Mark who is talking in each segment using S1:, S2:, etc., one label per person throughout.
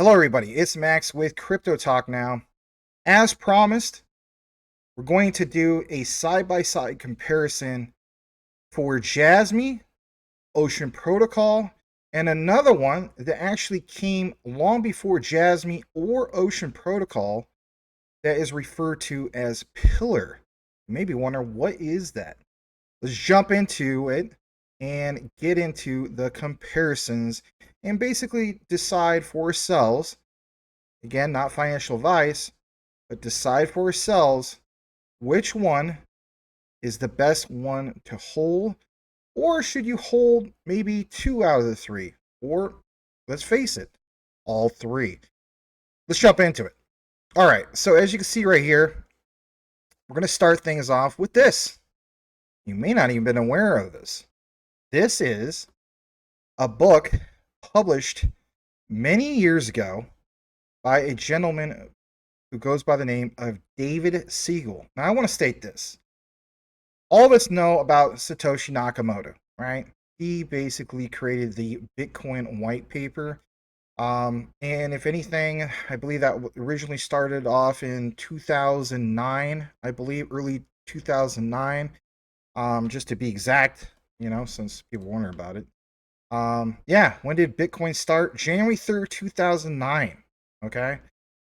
S1: Hello everybody, it's Max with Crypto Talk Now. As promised, we're going to do a side-by-side comparison for Jasmy, Ocean Protocol, and another one that actually came long before Jasmy or Ocean Protocol that is referred to as Pillar. You may be wondering, what is that? Let's jump into it and get into the comparisons and basically decide for ourselves, again, not financial advice, but decide for ourselves which one is the best one to hold, or should you hold maybe 2 out of the 3, or let's face it, all 3. Let's jump into it. All right, so as you can see right here, we're going to start things off with this. You may not even been aware of this. This is a book published many years ago by a gentleman who goes by the name of David Siegel. Now, I want to state this. All of us know about Satoshi Nakamoto, right? He basically created the Bitcoin white paper. And if anything, I believe that originally started off in 2009, I believe, early 2009, just to be exact, since people wonder about it. Yeah, when did Bitcoin start? January 3rd, 2009. Okay.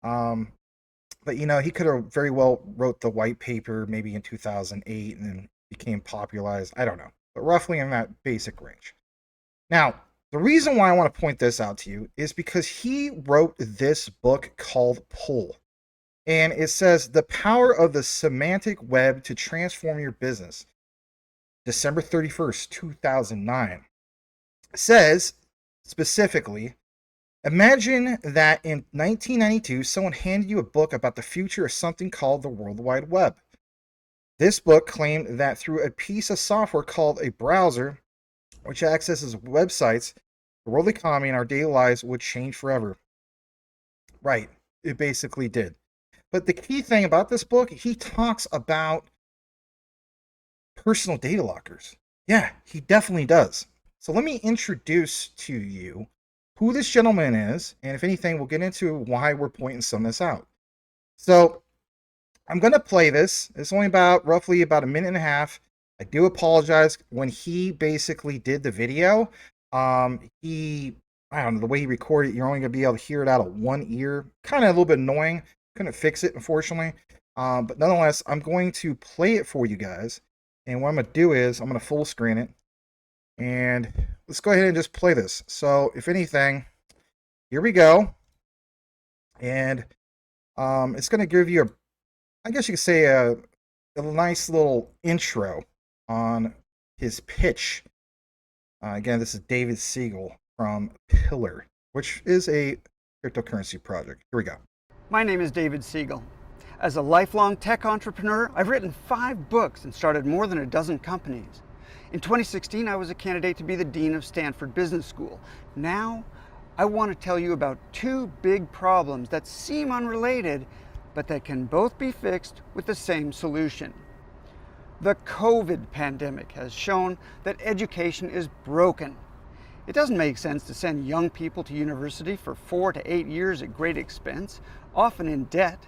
S1: But he could have very well wrote the white paper maybe in 2008 and then became popularized. I don't know, but roughly in that basic range. Now, the reason why I want to point this out to you is because he wrote this book called Pull. And it says, The Power of the Semantic Web to Transform Your Business. December 31st, 2009. Says specifically, imagine that in 1992 someone handed you a book about the future of something called the World Wide Web. This book claimed that through a piece of software called a browser, which accesses websites, the world economy and our daily lives would change forever. Right, it basically did. But the key thing about this book, he talks about personal data lockers. Yeah, he definitely does. So let me introduce to you who this gentleman is, and if anything, we'll get into why we're pointing some of this out. So I'm going to play this. It's only roughly about a minute and a half. I do apologize. When he basically did the video, I don't know, the way he recorded it, you're only going to be able to hear it out of one ear. Kind of a little bit annoying. Couldn't fix it, unfortunately. But nonetheless, I'm going to play it for you guys. And what I'm going to do is I'm going to full screen it. And let's go ahead and just play this. So if anything, here we go. And it's going to give you I guess you could say a nice little intro on his pitch. Again, this is David Siegel from Pillar, which is a cryptocurrency project. Here we go.
S2: My name is David Siegel. As a lifelong tech entrepreneur, I've written 5 books and started more than a dozen companies. In 2016, I was a candidate to be the Dean of Stanford Business School. Now, I want to tell you about 2 big problems that seem unrelated, but that can both be fixed with the same solution. The COVID pandemic has shown that education is broken. It doesn't make sense to send young people to university for 4 to 8 years at great expense, often in debt.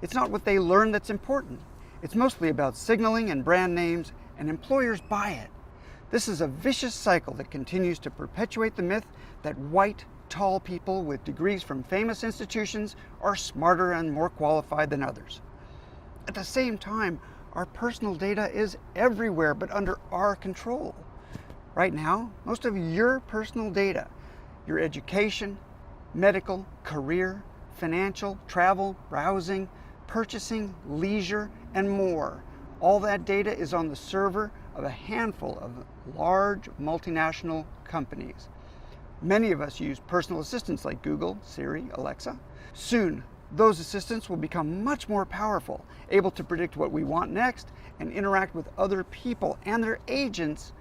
S2: It's not what they learn that's important. It's mostly about signaling and brand names, and employers buy it. This is a vicious cycle that continues to perpetuate the myth that white, tall people with degrees from famous institutions are smarter and more qualified than others. At the same time, our personal data is everywhere but under our control. Right now, most of your personal data, your education, medical, career, financial, travel, browsing, purchasing, leisure, and more, all that data is on the server of a handful of large multinational companies. Many of us use personal assistants like Google, Siri, Alexa. Soon, those assistants will become much more powerful, able to predict what we want next and interact with other people and their agents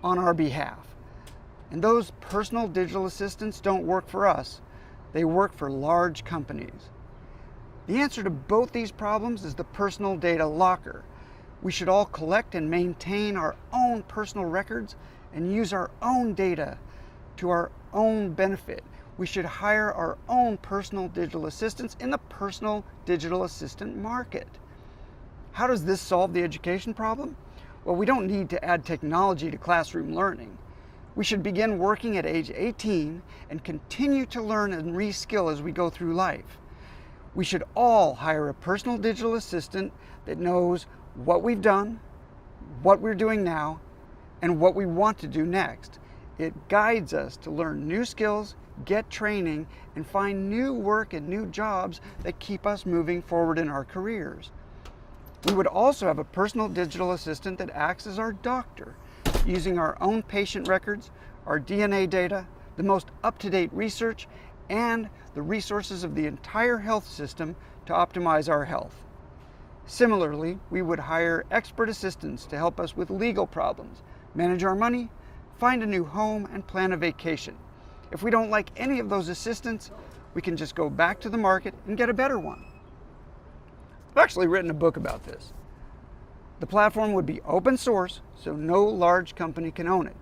S2: on our behalf. And those personal digital assistants don't work for us. They work for large companies. The answer to both these problems is the personal data locker. We should all collect and maintain our own personal records and use our own data to our own benefit. we should hire our own personal digital assistants in the personal digital assistant market. How does this solve the education problem? Well, we don't need to add technology to classroom learning. We should begin working at age 18 and continue to learn and reskill as we go through life. We should all hire a personal digital assistant that knows what we've done, what we're doing now, and what we want to do next. It guides us to learn new skills, get training, and find new work and new jobs that keep us moving forward in our careers. We would also have a personal digital assistant that acts as our doctor, using our own patient records, our DNA data, the most up-to-date research, and the resources of the entire health system to optimize our health. Similarly, we would hire expert assistants to help us with legal problems, manage our money, find a new home, and plan a vacation. If we don't like any of those assistants, we can just go back to the market and get a better one. I've actually written a book about this. The platform would be open source, so no large company can own it,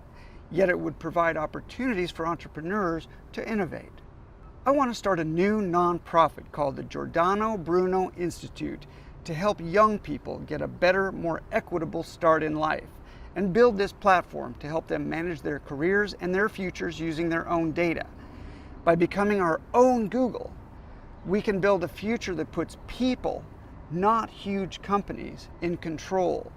S2: yet it would provide opportunities for entrepreneurs to innovate. I want to start a new nonprofit called the Giordano Bruno Institute to help young people get a better, more equitable start in life, and build this platform to help them manage their careers and their futures using their own data. By becoming our own Google, we can build a future that puts people, not huge companies, in control.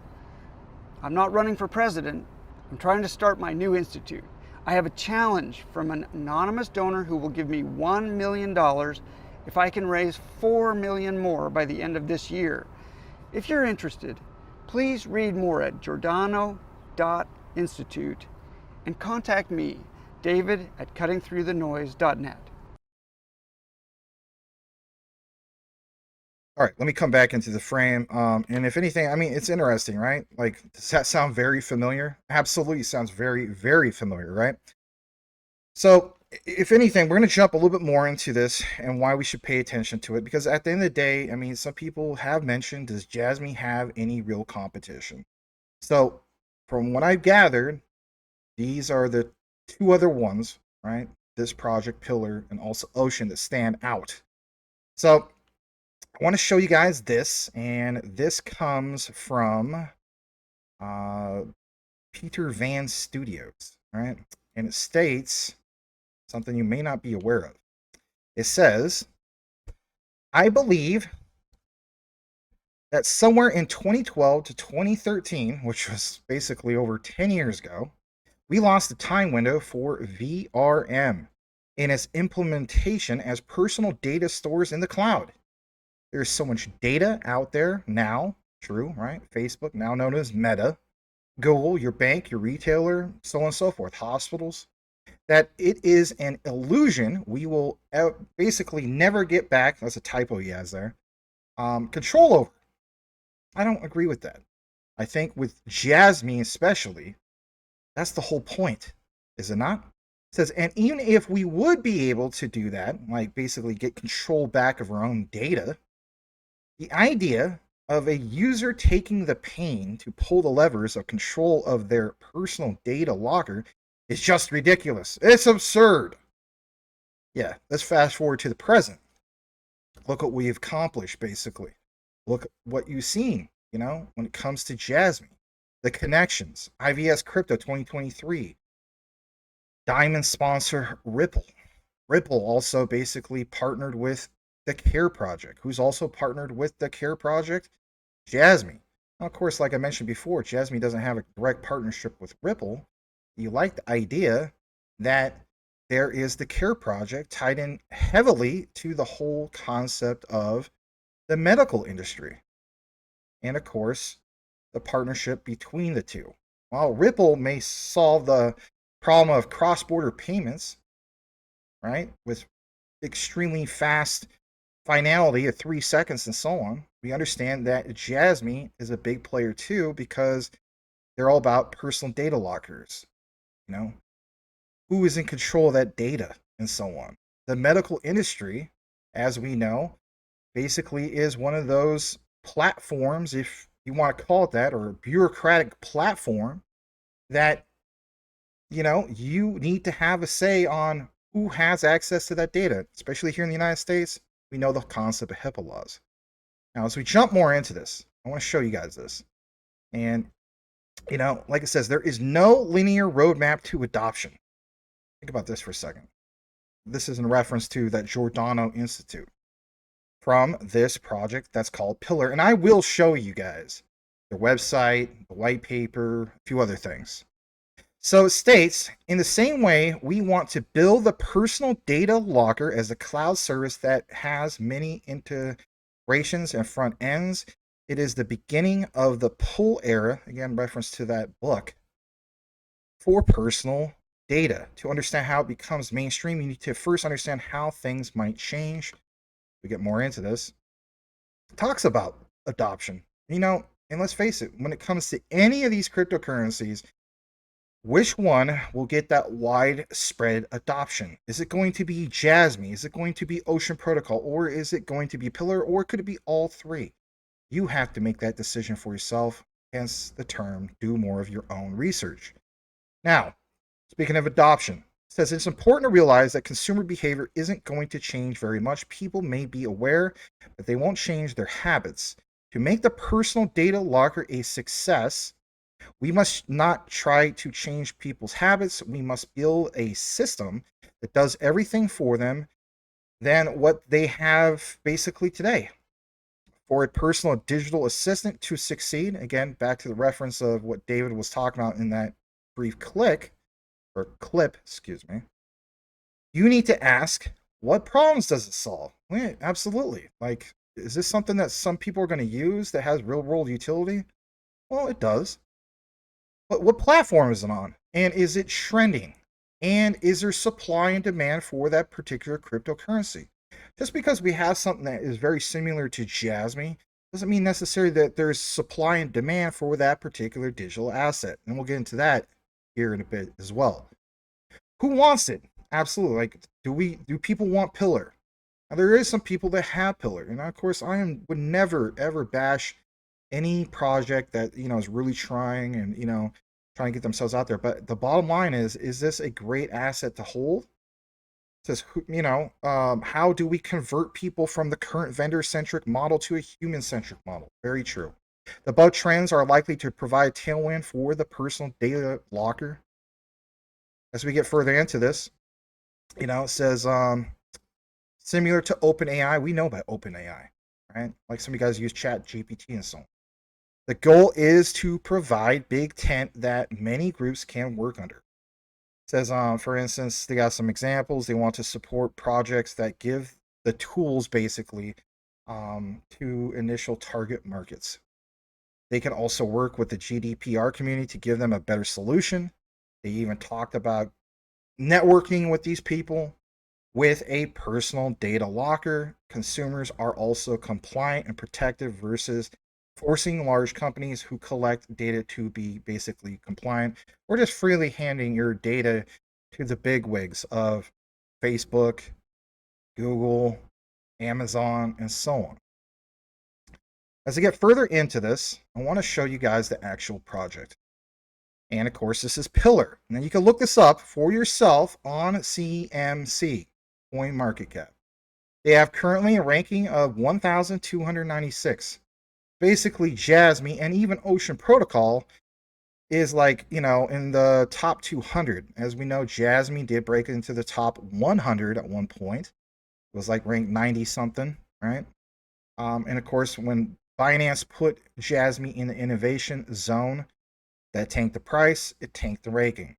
S2: I'm not running for president. I'm trying to start my new institute. I have a challenge from an anonymous donor who will give me $1 million if I can raise 4 million more by the end of this year. If you're interested, please read more at Giordano.institute and contact me, David at cuttingthroughthenoise.net.
S1: All right, let me come back into the frame. And if anything, I mean, it's interesting, right? Like, does that sound very familiar? Absolutely sounds very, very familiar, right? So, if anything, we're going to jump a little bit more into this and why we should pay attention to it. Because at the end of the day, I mean, some people have mentioned, does Jasmy have any real competition? So, from what I've gathered, these are the two other ones, right? This project, Pillar, and also Ocean that stand out. So, I want to show you guys this, and this comes from Peter Van Studios, right? And it states something you may not be aware of. It says, I believe that somewhere in 2012 to 2013, which was basically over 10 years ago, we lost the time window for VRM in its implementation as personal data stores in the cloud. There's so much data out there now, true, right? Facebook, now known as Meta, Google, your bank, your retailer, so on and so forth, hospitals, that it is an illusion we will basically never get back, that's a typo he has there, control over. I don't agree with that. I think with Jasmy especially, that's the whole point, is it not? It says, and even if we would be able to do that, like basically get control back of our own data, the idea of a user taking the pain to pull the levers of control of their personal data locker is just ridiculous. It's absurd. Yeah, let's fast forward to the present. Look what we've accomplished, basically. Look what you've seen, when it comes to Jasmy. The connections, IVS Crypto 2023, Diamond sponsor Ripple. Ripple also basically partnered with the CARE Project. Who's also partnered with the CARE Project? Jasmy. Now, of course, like I mentioned before, Jasmy doesn't have a direct partnership with Ripple. You like the idea that there is the CARE Project tied in heavily to the whole concept of the medical industry. And of course, the partnership between the two. While Ripple may solve the problem of cross-border payments, right, with extremely fast finality of 3 seconds and so on, we understand that Jasmy is a big player too, because they're all about personal data lockers. Who is in control of that data and so on. The medical industry, as we know, basically is one of those platforms, if you want to call it that, or a bureaucratic platform that you need to have a say on Who has access to that data? Especially here in the United States, we know the concept of HIPAA laws. Now, as we jump more into this, I want to show you guys this. And, like it says, there is no linear roadmap to adoption. Think about this for a second. This is in reference to that Giordano Institute from this project that's called Pillar. And I will show you guys their website, the white paper, a few other things. So it states, in the same way, we want to build the personal data locker as a cloud service that has many integrations and front ends. It is the beginning of the pull era, again, reference to that book, for personal data. To understand how it becomes mainstream, you need to first understand how things might change. We get more into this. It talks about adoption. And let's face it, when it comes to any of these cryptocurrencies, which one will get that widespread adoption? Is it going to be Jasmy? Is it going to be Ocean Protocol? Or is it going to be Pillar? Or could it be all three? You have to make that decision for yourself, hence the term, do more of your own research. Now, speaking of adoption, it says it's important to realize that consumer behavior isn't going to change very much. People may be aware, but they won't change their habits. To make the personal data locker a success, we must not try to change people's habits. We must build a system that does everything for them than what they have basically today. For a personal digital assistant to succeed, again, back to the reference of what David was talking about in that brief clip, you need to ask, what problems does it solve? Yeah, absolutely. Like, is this something that some people are going to use that has real world utility? Well, it does. But what platform is it on? And is it trending? And is there supply and demand for that particular cryptocurrency? Just because we have something that is very similar to Jasmy doesn't mean necessarily that there's supply and demand for that particular digital asset. And we'll get into that here in a bit as well. Who wants it? Absolutely. Like, do people want Pillar? Now, there is some people that have Pillar. And of course, would never ever bash any project that is really trying and trying to get themselves out there. But the bottom line is this a great asset to hold? It says, how do we convert people from the current vendor-centric model to a human-centric model? Very true. The above trends are likely to provide tailwind for the personal data locker. As we get further into this, it says similar to OpenAI. We know about OpenAI, right? Like some of you guys use Chat GPT and so on. The goal is to provide big tent that many groups can work under. It says, for instance, they got some examples. They want to support projects that give the tools basically to initial target markets. They can also work with the GDPR community to give them a better solution. They even talked about networking with these people with a personal data locker. Consumers are also compliant and protective versus forcing large companies who collect data to be basically compliant, or just freely handing your data to the bigwigs of Facebook, Google, Amazon, and so on. As I get further into this, I want to show you guys the actual project. And of course, this is Pillar. And then you can look this up for yourself on CMC, CoinMarketCap. They have currently a ranking of 1,296. Basically, Jasmy and even Ocean Protocol is like, in the top 200. As we know, Jasmy did break into the top 100 at one point. It was like ranked 90 something, right? And of course, when Binance put Jasmy in the innovation zone, that tanked the price, it tanked the ranking.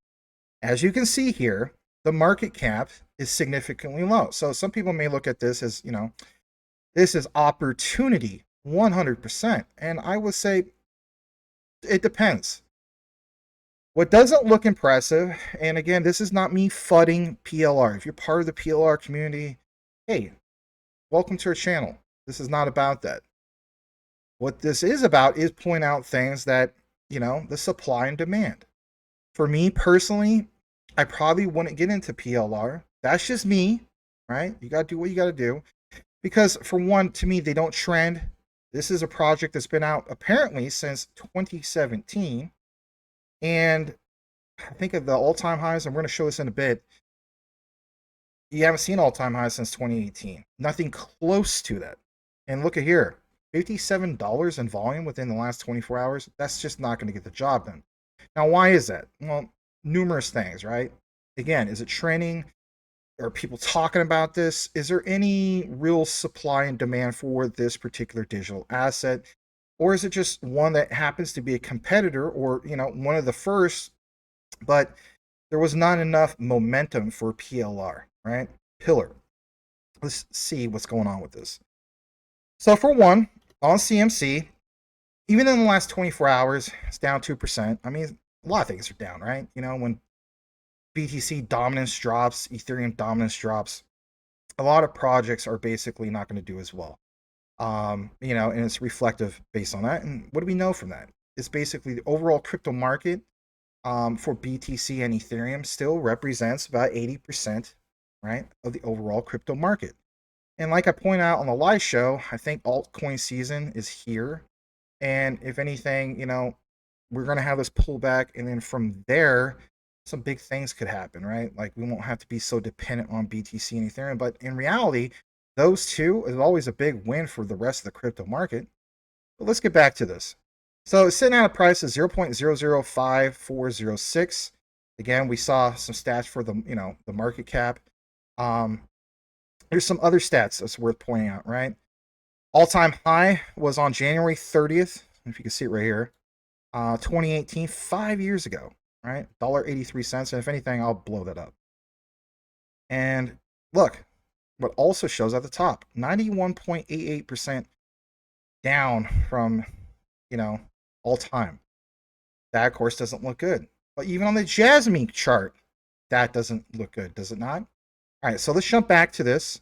S1: As you can see here, the market cap is significantly low. So some people may look at this as, this is opportunity 100%. And I would say it depends. What doesn't look impressive, and again, this is not me fudding PLR. If you're part of the PLR community, hey, welcome to our channel. This is not about that. What this is about is point out things that, the supply and demand. For me personally, I probably wouldn't get into PLR. That's just me, right? You got to do what you got to do. Because for one, to me, they don't trend. This is a project that's been out apparently since 2017. And I think of the all-time highs, and we're going to show this in a bit. You haven't seen all-time highs since 2018. Nothing close to that. And look at here, $57 in volume within the last 24 hours. That's just not going to get the job done. Now, why is that? Well, numerous things, right? Again, is it trending? Are people talking about this? Is there any real supply and demand for this particular digital asset? Or is it just one that happens to be a competitor or, one of the first, but there was not enough momentum for PLR, right? Pillar. Let's see what's going on with this. So for one, on CMC, even in the last 24 hours, it's down 2%. I mean, a lot of things are down, right? When BTC dominance drops, Ethereum dominance drops, a lot of projects are basically not going to do as well. And it's reflective based on that. And what do we know from that? It's basically the overall crypto market for BTC and Ethereum still represents about 80%, right, of the overall crypto market. And like I point out on the live show, I think altcoin season is here. And if anything, we're going to have this pullback. And then from there, some big things could happen, right? Like we won't have to be so dependent on BTC and Ethereum. But in reality, those two is always a big win for the rest of the crypto market. But let's get back to this. So it's sitting at a price of 0.005406. Again, we saw some stats for the the market cap. There's some other stats that's worth pointing out, right? All-time high was on January 30th, if you can see it right here, 2018, 5 years ago, right? $1.83. And if anything, I'll blow that up. And look, what also shows at the top, 91.88% down from, all time. That, of course, doesn't look good. But even on the Jasmy chart, that doesn't look good, does it not? All right, so let's jump back to this.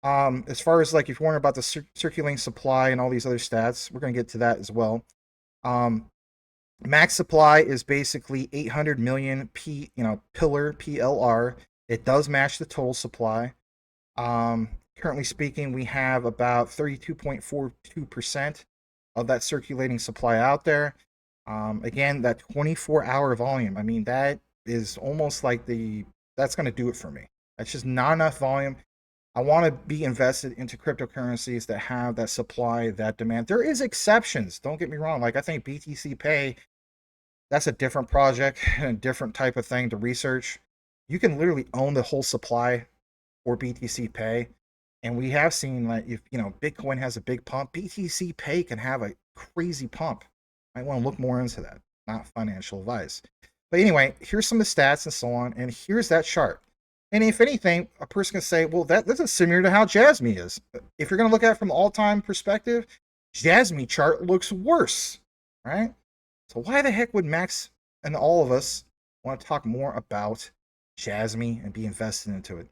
S1: As far as like if you're wondering about the circulating supply and all these other stats, we're going to get to that as well. Max supply is basically 800 million pillar PLR. It does match the total supply. Currently speaking, we have about 32.42% of that circulating supply out there. Again, that 24-hour volume. I mean, that is almost like that's going to do it for me. That's just not enough volume. I want to be invested into cryptocurrencies that have that supply, that demand. There is exceptions. Don't get me wrong. Like I think BTC Pay, that's a different project and a different type of thing to research. You can literally own the whole supply for BTC Pay. And we have seen that if Bitcoin has a big pump, BTC Pay can have a crazy pump. I want to look more into that. Not financial advice. But anyway, here's some of the stats and so on. And here's that chart. And if anything, a person can say, well, that's similar to how Jasmy is. If you're going to look at it from the all-time perspective, Jasmy chart looks worse, right? So why the heck would Max and all of us want to talk more about Jasmy and be invested into it?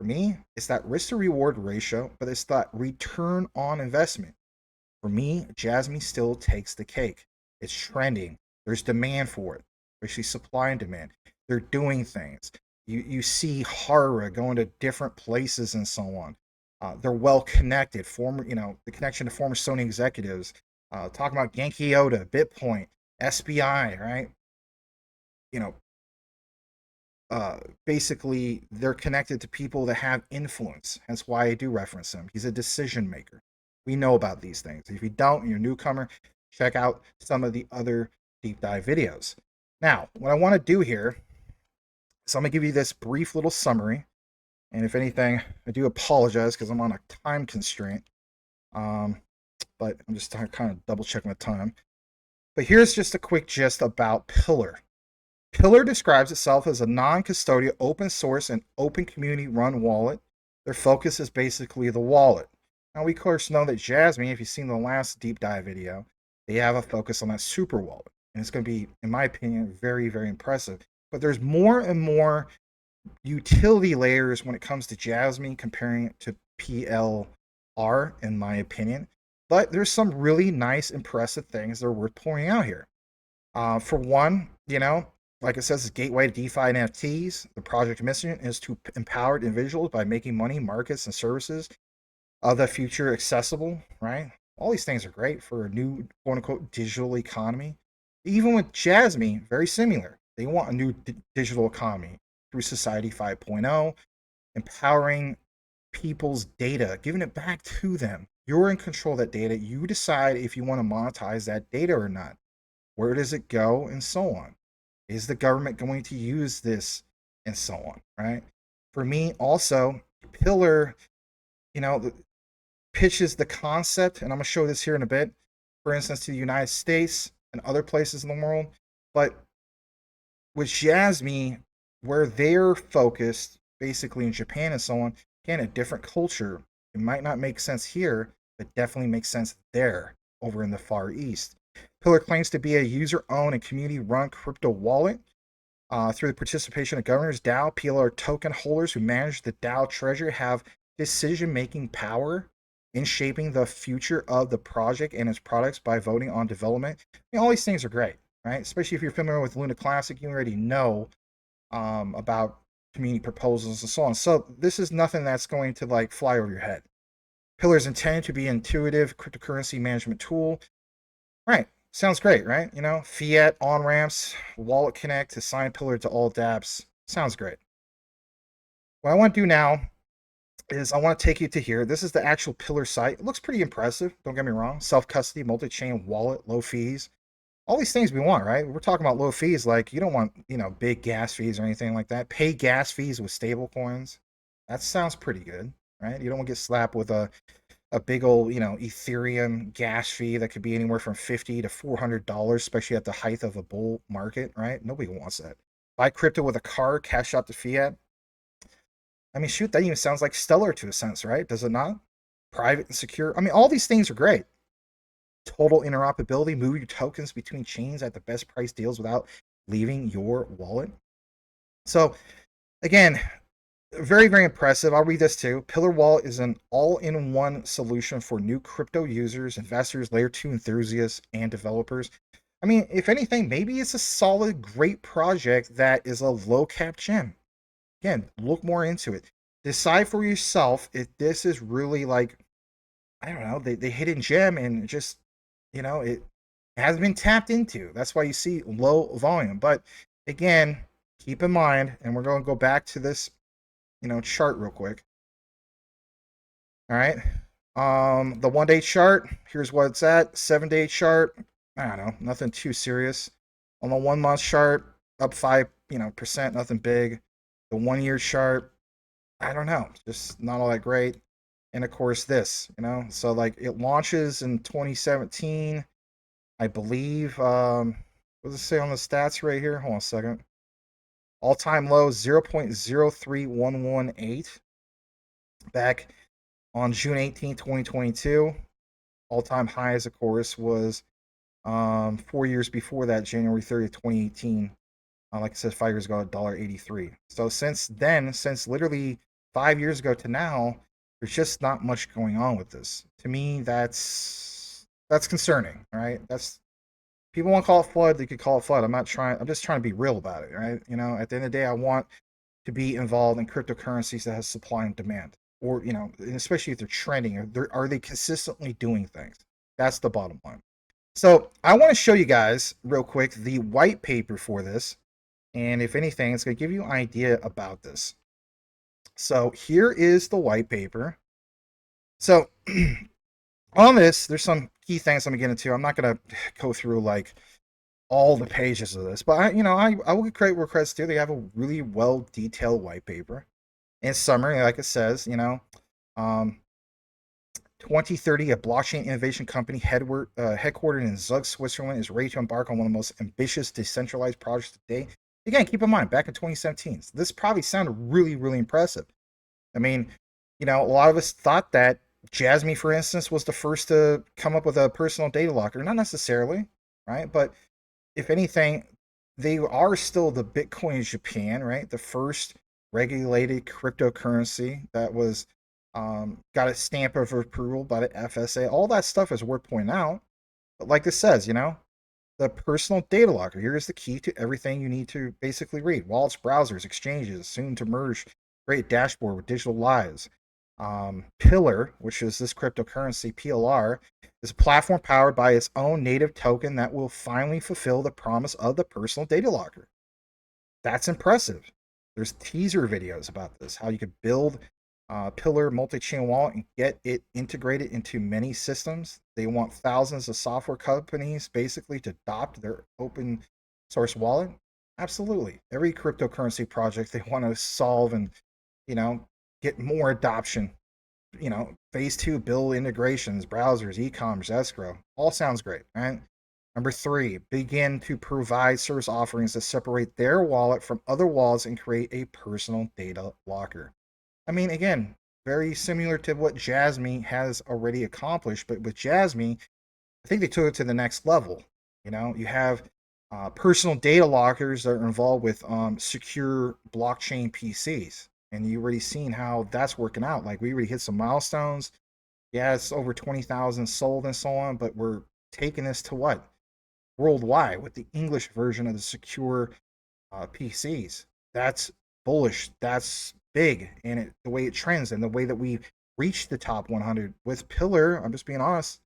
S1: For me, it's that risk to reward ratio, but it's that return on investment. For me, Jasmy still takes the cake. It's trending. There's demand for it, especially supply and demand. They're doing things. You see Hara going to different places and so on. They're well connected. The connection to former Sony executives. Talking about Genki Oda, BitPoint, SBI, right? Basically, they're connected to people that have influence. That's why I do reference him. He's a decision maker. We know about these things. If you don't, you're a newcomer, check out some of the other deep dive videos. Now, what I want to do here, so I'm going to give you this brief little summary. And if anything, I do apologize because I'm on a time constraint. But I'm just kind of double checking the time. But here's just a quick gist about Pillar. Pillar describes itself as a non-custodial, open source, and open community run wallet. Their focus is basically the wallet. Now, we of course know that Jasmy, if you've seen the last deep dive video, they have a focus on that super wallet. And it's going to be, in my opinion, very, very impressive. But there's more and more utility layers when it comes to Jasmy comparing it to PLR, in my opinion. But there's some really nice, impressive things that are worth pointing out here. For one, like it says, it's gateway to DeFi and NFTs. The project mission is to empower individuals by making money, markets, and services of the future accessible, right? All these things are great for a new, quote-unquote, digital economy. Even with Jasmy, very similar. They want a new digital economy through Society 5.0. empowering people's data, giving it back to them. You're in control of that data. You decide if you want to monetize that data or not. Where does it go, and so on. Is the government going to use this, and so on, right? For me, also, Pillar, pitches the concept, and I'm going to show this here in a bit, for instance, to the United States and other places in the world. But with Jasmy, where they're focused, basically in Japan and so on, again, a different culture. It might not make sense here, but definitely makes sense there, over in the Far East. Pillar claims to be a user-owned and community-run crypto wallet. Through the participation of governors, DAO, PLR token holders who manage the DAO treasury have decision-making power in shaping the future of the project and its products by voting on development. All these things are great, right? Especially if you're familiar with Luna Classic, you already know about community proposals and so on. So this is nothing that's going to like fly over your head. Pillar is intended to be an intuitive cryptocurrency management tool. Right. Sounds great, right? Fiat on-ramps, wallet connect, assign Pillar to all dApps. Sounds great. What I want to do now is I want to take you to here. This is the actual Pillar site. It looks pretty impressive. Don't get me wrong. Self-custody, multi-chain wallet, low fees. All these things we want, right? We're talking about low fees. Like, you don't want, big gas fees or anything like that. Pay gas fees with stable coins. That sounds pretty good, right? You don't want to get slapped with a big old, Ethereum gas fee that could be anywhere from $50 to $400, especially at the height of a bull market, right? Nobody wants that. Buy crypto with a card, cash out to fiat. I mean, shoot, that even sounds like Stellar to a sense, right? Does it not? Private and secure. I mean, all these things are great. Total interoperability, move your tokens between chains at the best price deals without leaving your wallet. So, again, very, very impressive. I'll read this too. Pillar Wallet is an all-in-one solution for new crypto users, investors, layer 2 enthusiasts, and developers. I mean, if anything, maybe it's a solid, great project that is a low-cap gem. Again, look more into it. Decide for yourself if this is really like, I don't know, the hidden gem, and just, it hasn't been tapped into. That's why you see low volume. But again, keep in mind, and we're going to go back to this chart real quick. All right. The 1 day chart, here's what it's at. 7-day chart, I don't know, nothing too serious. On the 1 month chart, up 5%, nothing big. The 1 year chart, I don't know, just not all that great. And of course this, so like it launches in 2017, I believe. What does it say on the stats right here? Hold on a second. All-time low 0.03118 back on June 18, 2022. All-time highs, of course, was 4 years before that, January 30th, 2018. Like I said, 5 years ago, $1.83. So since then, since literally 5 years ago to now, there's just not much going on with this. To me, that's concerning. All right, people want to call it FUD, they could call it FUD. I'm just trying to be real about it, right? At the end of the day, I want to be involved in cryptocurrencies that has supply and demand, or especially if they're trending, or are they consistently doing things? That's the bottom line. So I want to show you guys real quick the white paper for this, and if anything, it's going to give you an idea about this. So here is the white paper. So on this, there's some key things I'm going to get into. I'm not going to go through like all the pages of this, but I will give credit where credit's due. They have a really well detailed white paper. In summary, like it says, 2030, a blockchain innovation company headquartered in Zug, Switzerland, is ready to embark on one of the most ambitious decentralized projects today. Again, keep in mind, back in 2017, this probably sounded really, really impressive. I mean, a lot of us thought that Jasmy, for instance, was the first to come up with a personal data locker. Not necessarily, right? But if anything, they are still the Bitcoin in Japan, right? The first regulated cryptocurrency that was got a stamp of approval by the FSA. All that stuff is worth pointing out. But like this says, the personal data locker. Here is the key to everything you need to basically read. Wallets, browsers, exchanges, soon to merge. Great dashboard with digital lives. Pillar, which is this cryptocurrency, PLR, is a platform powered by its own native token that will finally fulfill the promise of the personal data locker. That's impressive. There's teaser videos about this, how you could build Pillar multi-chain wallet and get it integrated into many systems. They want thousands of software companies basically to adopt their open source wallet. Absolutely. Every cryptocurrency project they want to solve and, get more adoption. Phase two, build integrations, browsers, e-commerce, escrow. All sounds great, right? Number three, begin to provide service offerings that separate their wallet from other wallets and create a personal data locker. I mean, again, very similar to what Jasmy has already accomplished, but with Jasmy, I think they took it to the next level. You have personal data lockers that are involved with secure blockchain PCs, and you already seen how that's working out. Like we already hit some milestones. Yeah, it's over 20,000 sold and so on, but we're taking this to what? Worldwide with the English version of the secure PCs. That's bullish. That's big, and the way it trends and the way that we reach the top 100 with Pillar. I'm just being honest.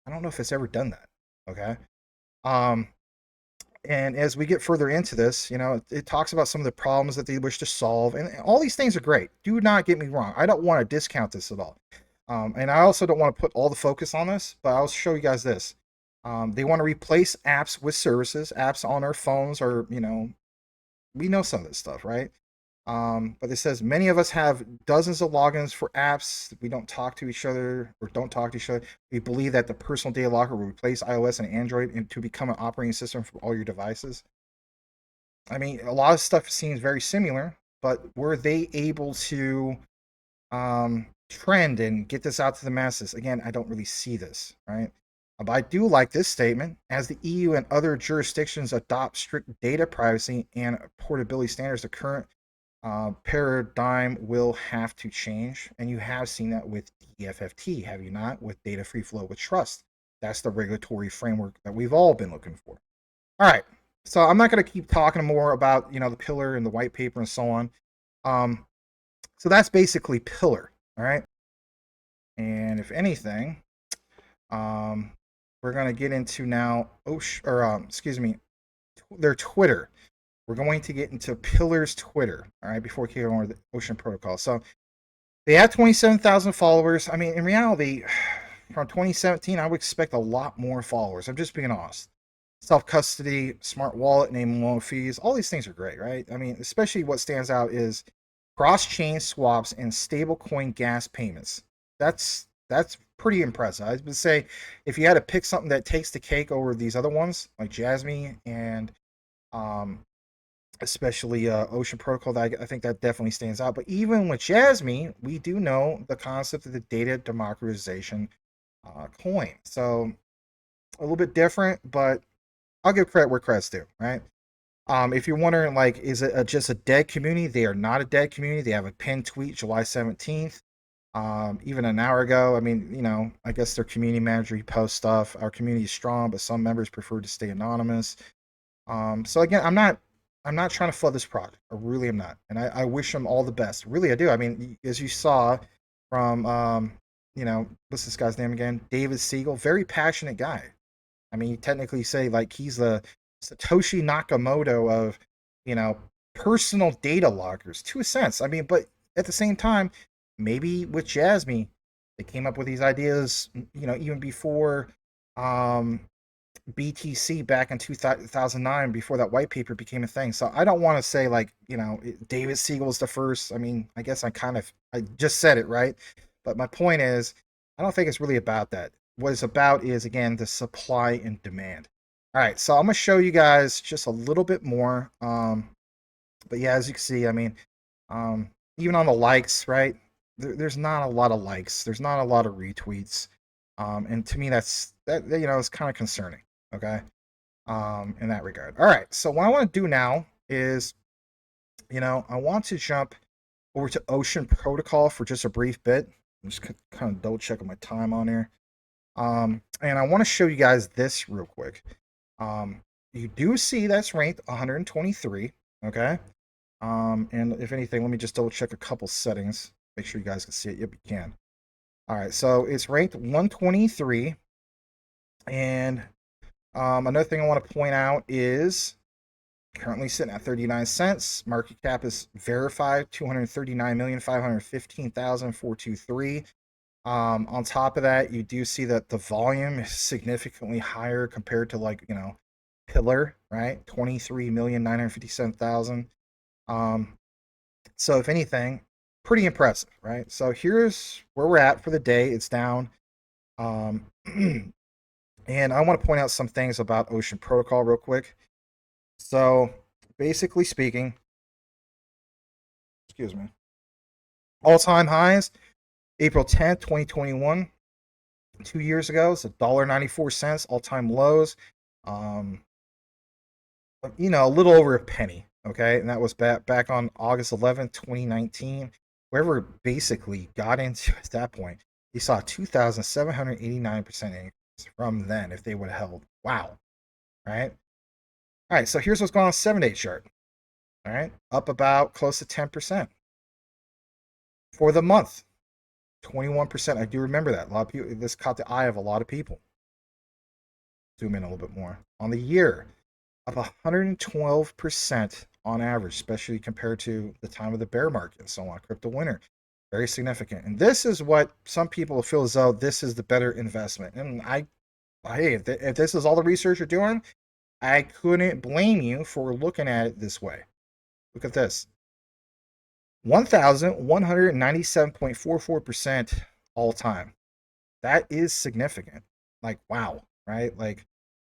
S1: I don't know if it's ever done that. Okay. Um, and as we get further into this, it talks about some of the problems that they wish to solve, and all these things are great. Do not get me wrong. I don't want to discount this at all. And I also don't want to put all the focus on this, but I'll show you guys this. They want to replace apps with services. Apps on our phones are, we know some of this stuff, right? But it says many of us have dozens of logins for apps. We don't talk to each other or don't talk to each other. We believe that the personal data locker will replace iOS and Android and to become an operating system for all your devices. I mean, a lot of stuff seems very similar, but were they able to trend and get this out to the masses? Again, I don't really see this, right? But I do like this statement. As the EU and other jurisdictions adopt strict data privacy and portability standards, the current paradigm will have to change. And you have seen that with DFFT, have you not? With data free flow with trust. That's the regulatory framework that we've all been looking for. All right. So I'm not going to keep talking more about, the pillar and the white paper and so on. So that's basically Pillar. All right. And if anything, we're going to get into now, their Twitter. We're going to get into Pillar's Twitter, all right, before we get on with the Ocean Protocol. So they have 27,000 followers. I mean, in reality, from 2017, I would expect a lot more followers. I'm just being honest. Self-custody, smart wallet, name and loan fees, all these things are great, right? I mean, especially what stands out is cross-chain swaps and stablecoin gas payments. That's pretty impressive. I would say if you had to pick something that takes the cake over these other ones, like Jasmy and especially Ocean Protocol, I think that definitely stands out. But even with Jasmy, we do know the concept of the data democratization coin. So a little bit different, but I'll give credit where credit's due, right? If you're wondering, like, is it just a dead community? They are not a dead community. They have a pinned tweet July 17th. Even an hour ago. I mean, I guess their community manager, he posts stuff. Our community is strong, but some members prefer to stay anonymous. So again, I'm not trying to flood this project. I really am not. And I wish them all the best. Really, I do. I mean, as you saw from, what's this guy's name again? David Siegel. Very passionate guy. I mean, you technically say, like, he's the Satoshi Nakamoto of, personal data lockers, to a sense. I mean, but at the same time, maybe with Jasmy, they came up with these ideas, even before BTC back in 2009, before that white paper became a thing. So I don't want to say, like, David Siegel is the first. I mean, I guess I just said it, right? But my point is, I don't think it's really about that. What it's about is, again, the supply and demand. All right, so I'm going to show you guys just a little bit more. But yeah, as you can see, I mean, even on the likes, right? There's not a lot of likes. There's not a lot of retweets. And to me, that it's kind of concerning. Okay. In that regard. All right. So what I want to do now is, I want to jump over to Ocean Protocol for just a brief bit. I'm just kind of double checking my time on here. And I want to show you guys this real quick. You do see that's ranked 123. Okay. And if anything, let me just double check a couple settings. Make sure you guys can see it. Yep, you can. All right, so it's ranked 123. And another thing I want to point out is Currently sitting at 39 cents. Market cap is verified 239,515,423. On top of that, you do see that the volume is significantly higher compared to, like, Pillar, right? 23,957,000. So if anything, pretty impressive, right? So here's where we're at for the day. It's down. And I want to point out some things about Ocean Protocol real quick. So basically speaking, excuse me, all-time highs, April 10th, 2021, 2 years ago, it's $1.94. All-time lows, a little over a penny, okay? And that was back on August 11th, 2019. Wherever basically got into at that point, you saw a 2,789% increase from then if they would have held. Wow, right? All right, so here's what's going on 7-day chart. All right, up about close to 10%. For the month, 21%. I do remember that. A lot of people, this caught the eye of a lot of people. Zoom in a little bit more. On the year, up 112% on average, especially compared to the time of the bear market and so on. Crypto winter, very significant. And this is what some people feel as though this is the better investment. And hey, if this is all the research you're doing, I couldn't blame you for looking at it this way. Look at this. 1,197.44% all time. That is significant. Like, wow, right? Like,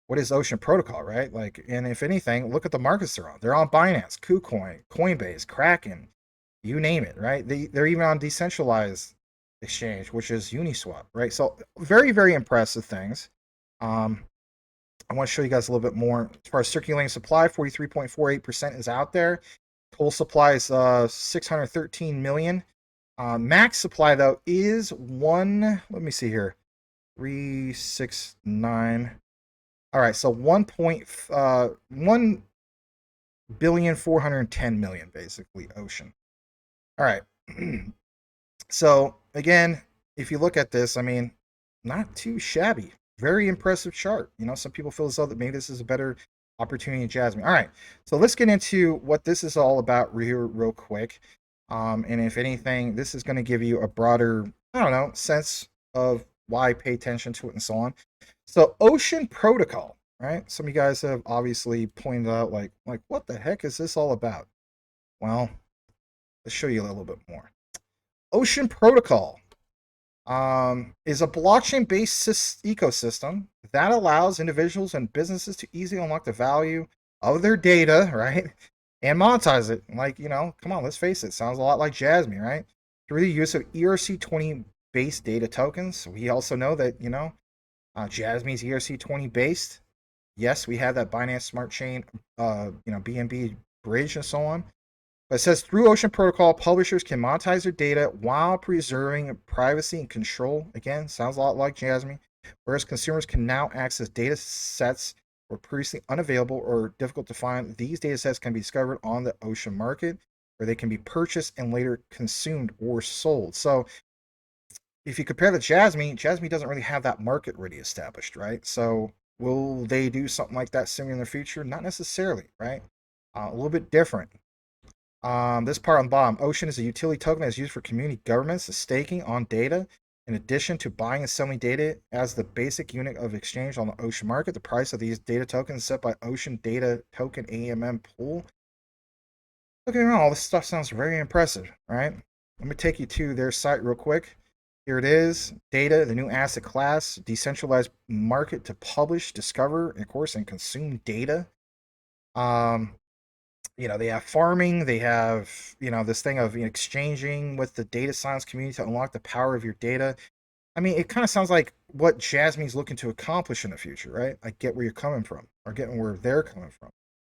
S1: what is Ocean Protocol, right? Like, and if anything, look at the markets they're on. They're on Binance, KuCoin, Coinbase, Kraken, you name it, right? They're even on decentralized exchange, which is Uniswap, right? So very, very impressive things. I want to show you guys a little bit more. As far as circulating supply, 43.48% is out there. Total supply is 613 million. Max supply, though, is let me see here, 369. All right, so 1,410,000,000 basically ocean. All right. So again, if you look at this, I mean, not too shabby. Very impressive chart. Some people feel as though that maybe this is a better opportunity in Jasmy. All right, so let's get into what this is all about here real quick. And if anything, this is going to give you a broader, sense of why pay attention to it and so on. So Ocean Protocol, right? Some of you guys have obviously pointed out, like what the heck is this all about? Well, let's show you a little bit more. Ocean Protocol is a blockchain-based ecosystem that allows individuals and businesses to easily unlock the value of their data, right, and monetize it. Like, come on, let's face it, sounds a lot like Jasmy, right? Through the use of ERC20 based data tokens. We also know that, Jasmy's ERC20 based. Yes, we have that Binance Smart Chain, BNB bridge and so on. But it says through Ocean Protocol, publishers can monetize their data while preserving privacy and control. Again, sounds a lot like Jasmy. Whereas consumers can now access data sets were previously unavailable or difficult to find. These data sets can be discovered on the Ocean market, where they can be purchased and later consumed or sold. So if you compare to Jasmy doesn't really have that market already established, right? So will they do something like that similar in the future? Not necessarily, right? A little bit different. This part on the bottom, Ocean is a utility token that is used for community governments, the staking on data. In addition to buying and selling data as the basic unit of exchange on the Ocean market, the price of these data tokens is set by Ocean Data Token AMM pool. Look at all this stuff sounds very impressive, right? Let me take you to their site real quick. Here it is, data, the new asset class, decentralized market to publish, discover, and of course, and consume data. They have farming, they have, this thing of exchanging with the data science community to unlock the power of your data. I mean, it kind of sounds like what Jasmy's looking to accomplish in the future, right? I get where you're coming from, or getting where they're coming from.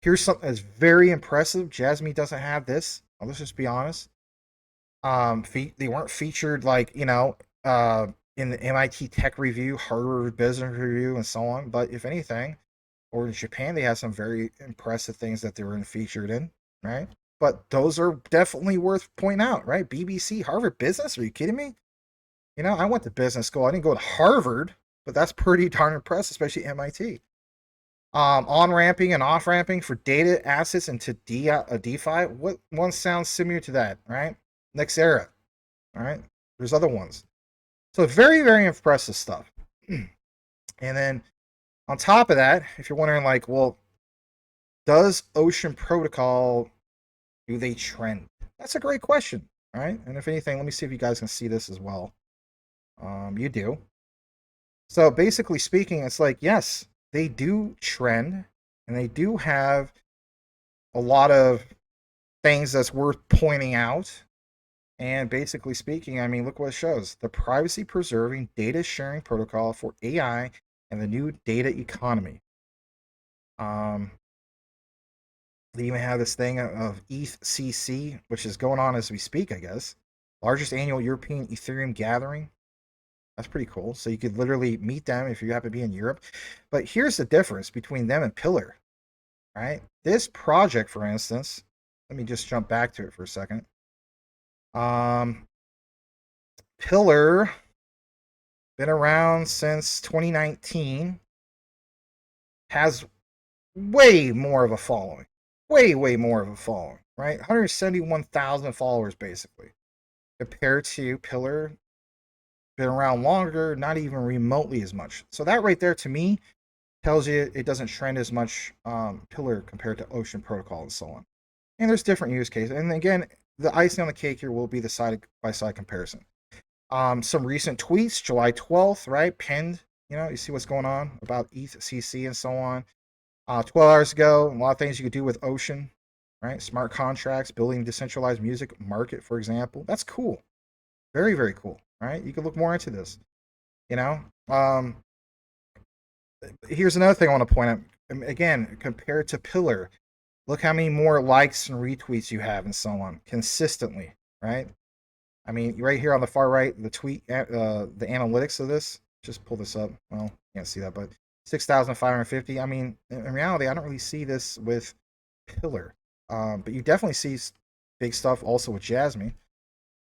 S1: Here's something that's very impressive. Jasmy doesn't have this. Let's just be honest. They weren't featured in the MIT Tech Review, Harvard Business Review, and so on. But if anything, or in Japan, they have some very impressive things that they were featured in, right? But those are definitely worth pointing out, right? BBC, Harvard Business? Are you kidding me? I went to business school. I didn't go to Harvard, but that's pretty darn impressive, especially MIT. On-ramping and off-ramping for data assets into DeFi. What one sounds similar to that, right? Nexera, all right? There's other ones. So very, very impressive stuff. And then on top of that, if you're wondering like, well, does Ocean Protocol, do they trend? That's a great question, right? And if anything, let me see if you guys can see this as well. You do. So basically speaking, it's like, yes, they do trend and they do have a lot of things that's worth pointing out. And basically speaking, I mean, look what it shows. The privacy preserving data sharing protocol for AI and the new data economy. They even have this thing of ETHCC, which is going on as we speak, I guess. Largest annual European Ethereum gathering. That's pretty cool. So you could literally meet them if you happen to be in Europe. But here's the difference between them and Pillar, right? This project, for instance, let me just jump back to it for a second. Pillar, been around since 2019, has way more of a following. Way more of a following, right? 171,000 followers, basically. Compared to Pillar, been around longer, not even remotely as much. So that right there, to me, tells you it doesn't trend as much Pillar compared to Ocean Protocol and so on. And there's different use cases. And again, the icing on the cake here will be the side-by-side comparison. Some recent tweets, July 12th, right? Pinned, you see what's going on about ETHCC and so on. 12 hours ago, a lot of things you could do with Ocean, right? Smart contracts, building decentralized music market, for example. That's cool. Very, very cool, right? You could look more into this, Here's another thing I want to point out. Again, compared to Pillar, look how many more likes and retweets you have and so on consistently, right? I mean, right here on the far right, the tweet, the analytics of this. Just pull this up. Well, can't see that, but 6,550. I mean, in reality, I don't really see this with Pillar, but you definitely see big stuff also with Jasmy.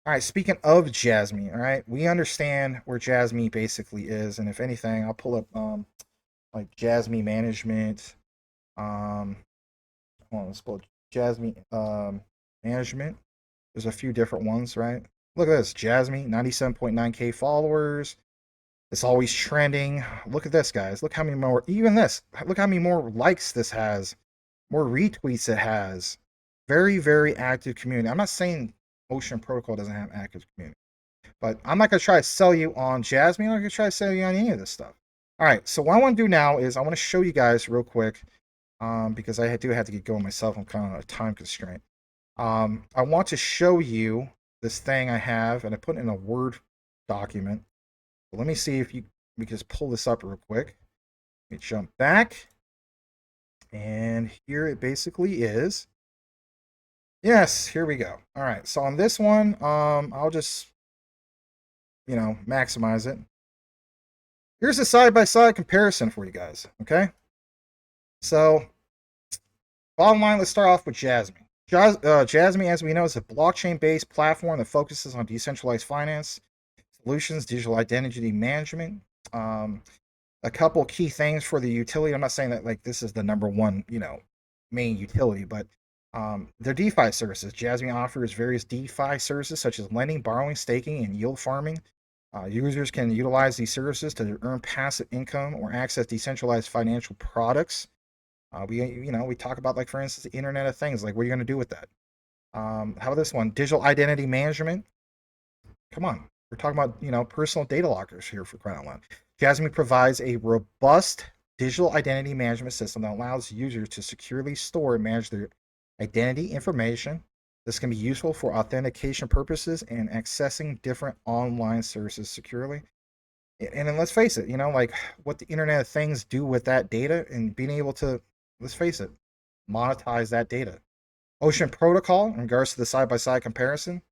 S1: All right, speaking of Jasmy, all right, we understand where Jasmy basically is, and if anything, I'll pull up like Jasmy management. Hold on, let's pull Jasmy management. There's a few different ones, right? Look at this, Jasmy, 97.9K followers. It's always trending. Look at this, guys. Look how many more, even this, look how many more likes this has, more retweets it has. Very, very active community. I'm not saying Ocean Protocol doesn't have active community, but I'm not going to try to sell you on Jasmy. I'm not going to try to sell you on any of this stuff. All right, so what I want to do now is I want to show you guys real quick, because I do have to get going myself. I'm kind of on a time constraint. I want to show you this thing I have, and I put it in a Word document. So let me see if we can just pull this up real quick. Let me jump back. And here it basically is. Yes, here we go. All right, so on this one, I'll just, maximize it. Here's a side-by-side comparison for you guys, okay? So, bottom line, let's start off with Jasmy. Jasmy, as we know, is a blockchain-based platform that focuses on decentralized finance, solutions, digital identity management. A couple key things for the utility. I'm not saying that like this is the number one, main utility, but their DeFi services. Jasmy offers various DeFi services such as lending, borrowing, staking, and yield farming. Users can utilize these services to earn passive income or access decentralized financial products. We talk about, like, for instance, the Internet of Things. Like, what are you going to do with that? How about this one? Digital identity management. Come on, we're talking about personal data lockers here, for crying out loud. Jasmy provides a robust digital identity management system that allows users to securely store and manage their identity information. This can be useful for authentication purposes and accessing different online services securely. And then let's face it, like what the Internet of Things do with that data and being able to, let's face it, monetize that data. Ocean Protocol, in regards to the side-by-side comparison,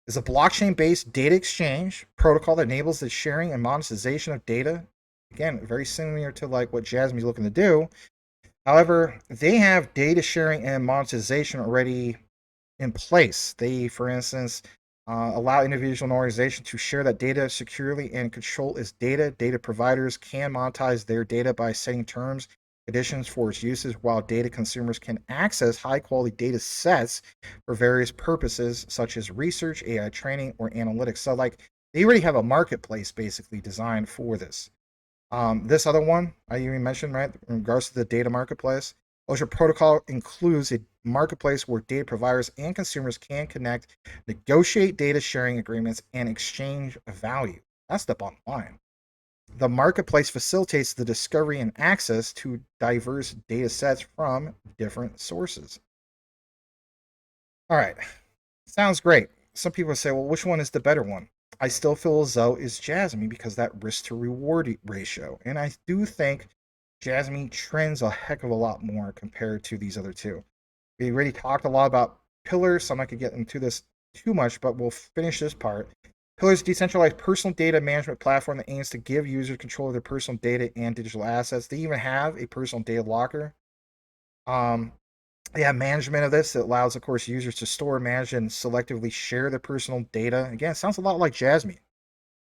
S1: is a blockchain-based data exchange protocol that enables the sharing and monetization of data. Again, very similar to like what Jasmy's looking to do. However, they have data sharing and monetization already in place. They, for instance, allow individual and organizations to share that data securely and control its data. Data providers can monetize their data by setting terms conditions for its uses, while data consumers can access high quality data sets for various purposes, such as research, AI training, or analytics. So, like, they already have a marketplace basically designed for this. This other one I even mentioned, right, in regards to the data marketplace, Ocean Protocol includes a marketplace where data providers and consumers can connect, negotiate data sharing agreements, and exchange value. That's the bottom line. The marketplace facilitates the discovery and access to diverse data sets from different sources. All right, sounds great. Some people say, well, which one is the better one? I still feel as though it's Jasmy because that risk to reward ratio. And I do think Jasmy trends a heck of a lot more compared to these other two. We already talked a lot about Pillar, so I'm not going to get into this too much, but we'll finish this part. Pillar is a decentralized personal data management platform that aims to give users control of their personal data and digital assets. They even have a personal data locker. They have management of this that allows, of course, users to store, manage, and selectively share their personal data. Again, it sounds a lot like Jasmy.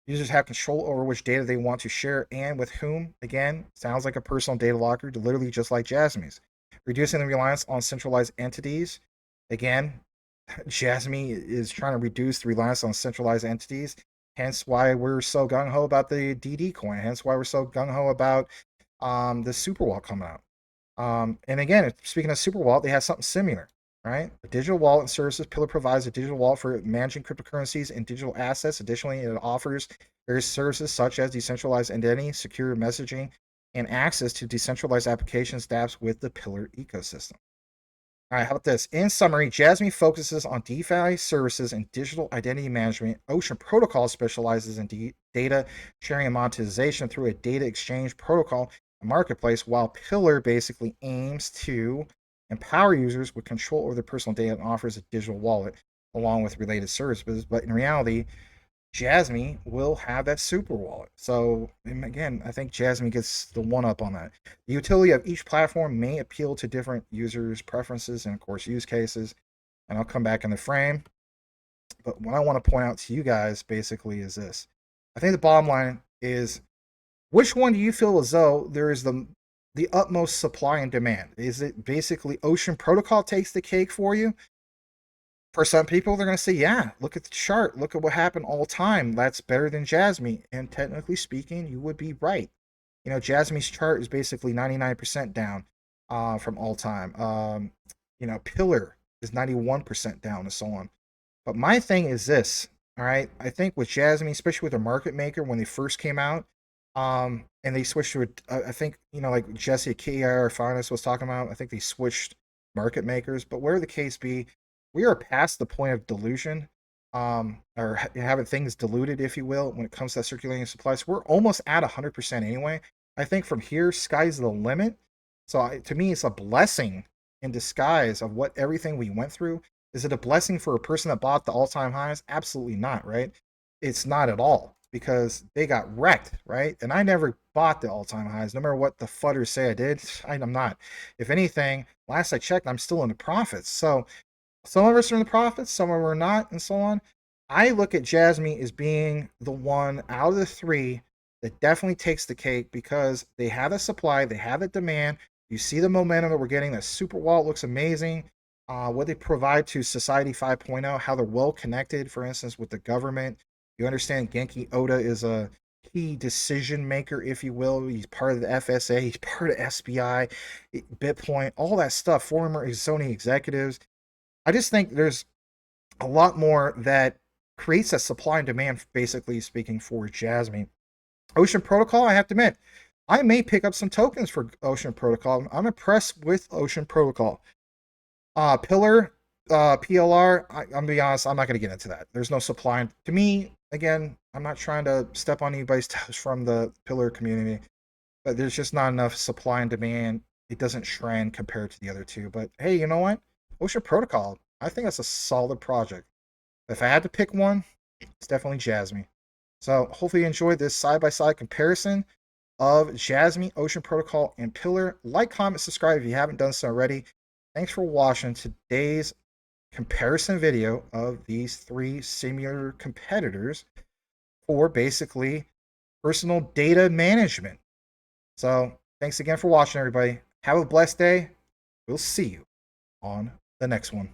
S1: Users have control over which data they want to share and with whom. Again, sounds like a personal data locker, literally just like Jasmy's. Reducing the reliance on centralized entities. Again, Jasmy is trying to reduce the reliance on centralized entities. Hence why we're so gung ho about the DD coin. Hence why we're so gung ho about the Super Wallet coming out. And again, speaking of Super Wallet, they have something similar, right? A digital wallet and services. Pillar provides a digital wallet for managing cryptocurrencies and digital assets. Additionally, it offers various services such as decentralized identity, secure messaging, and access to decentralized applications dApps with the Pillar ecosystem. All right, how about this? In summary, Jasmy focuses on DeFi services and digital identity management. Ocean Protocol specializes in data sharing and monetization through a data exchange protocol marketplace, while Pillar basically aims to empower users with control over their personal data and offers a digital wallet along with related services. But in reality, Jasmy will have that super wallet. So again, I think Jasmy gets the one up on that. The utility of each platform may appeal to different users' preferences and, of course, use cases. And I'll come back in the frame. But what I want to point out to you guys basically is this. I think the bottom line is, which one do you feel as though there is the utmost supply and demand? Is it basically Ocean Protocol takes the cake for you? For some people, they're going to say, yeah, look at the chart. Look at what happened all time. That's better than Jasmy. And technically speaking, you would be right. You know, Jasmy's chart is basically 99% down from all time. Pillar is 91% down and so on. But my thing is this, all right? I think with Jasmy, especially with the market maker, when they first came out, and they switched to it, I think, like Jesse KIR Finance was talking about, I think they switched market makers. But whatever the case be, we are past the point of dilution, or having things diluted, if you will, when it comes to circulating supply. So we're almost at 100% anyway. I think from here, sky's the limit. So to me, it's a blessing in disguise of what everything we went through. Is it a blessing for a person that bought the all-time highs? Absolutely not, right? It's not at all, because they got wrecked, right? And I never bought the all-time highs, no matter what the fudders say I did. I'm not. If anything, last I checked, I'm still in the profits. So some of us are in the profits, some of us are not, and so on. I look at Jasmy as being the one out of the three that definitely takes the cake, because they have a supply, they have a demand. You see the momentum that we're getting. The Super Wallet looks amazing. What they provide to Society 5.0, how they're well connected, for instance, with the government. You understand Genki Oda is a key decision maker, if you will. He's part of the FSA, he's part of SBI, BitPoint, all that stuff, former Sony executives. I just think there's a lot more that creates a supply and demand, basically speaking, for Jasmy. Ocean Protocol, I have to admit, I may pick up some tokens for Ocean Protocol. I'm impressed with Ocean Protocol. Pillar, PLR, I'm gonna be honest, I'm not gonna get into that. There's no supply. To me, again, I'm not trying to step on anybody's toes from the Pillar community, but there's just not enough supply and demand. It doesn't trend compared to the other two. But hey, you know what? Ocean Protocol, I think that's a solid project. If I had to pick one, it's definitely Jasmy. So hopefully you enjoyed this side-by-side comparison of Jasmy, Ocean Protocol, and Pillar. Like, comment, subscribe if you haven't done so already. Thanks for watching today's comparison video of these three similar competitors for basically personal data management. So Thanks again for watching, everybody. Have a blessed day. We'll see you on the next one.